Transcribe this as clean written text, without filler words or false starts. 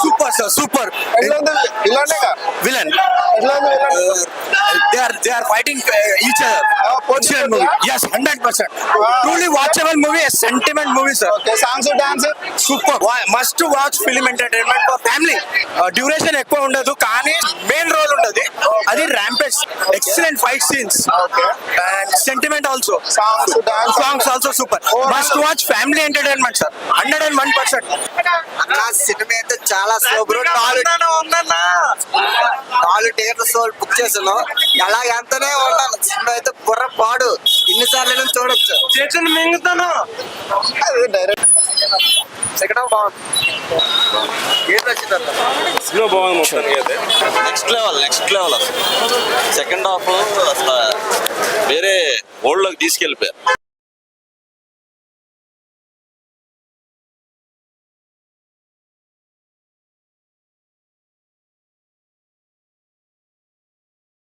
Super sir super. Villain they are fighting each other. Position movie. Yes, 100%. Truly watchable movie, a sentiment movie, sir. Songs dance Super. Must watch film entertainment for family. Duration ఎక్కువ ఉండదు కానీ main role ఉండదు. అది rampage. Excellent fight scenes. And sentiment also. Songs also super. Must watch family entertainment, sir. 101%. Cinema అయితే చాలా super. 4 టికెట్ల soul book చేసాను. అలాగే అంతనే ఉన్నాను. సినిమా అయితే బుర్ర పాడు. ఇన్నిసార్లు చూడొచ్చు. చేతులు మింగుతాను. సెకండ్ హాఫ్ బాగుంది. సినిమా బాగుంది మొత్తానికి అయితే. నెక్స్ట్ లెవెల్ అసలు సెకండ్ హాఫ్ అసలు వేరే వరల్డ్ లోకి తీసుకెళ్ళిపోయారు.